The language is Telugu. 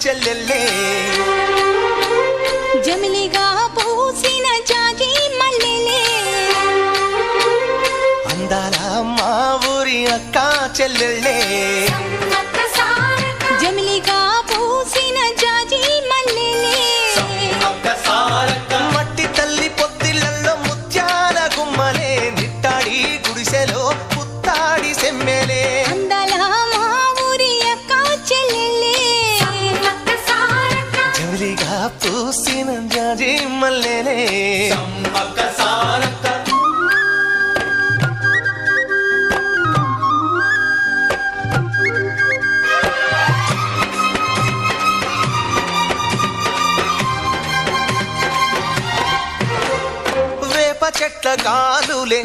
చెల్లెల్లే జమిలిగా పూసిన జాజి మల్లెలే అందాల మా ఊరి అక్క చెల్లెల్లే జమిలిగా పూసిన జాజి మల్లెలే మట్టి తల్లి పొత్తిళ్లలో ముత్యాల గుమ్మలే నిట్టాడి గుడిసెలో పుత్తాడి సెమ్మెలే అందాల మా ఊరి అక్క చెల్లెలే జమిలిగా పూసిన జాజి మల్లెలే చెట్ల గాలులే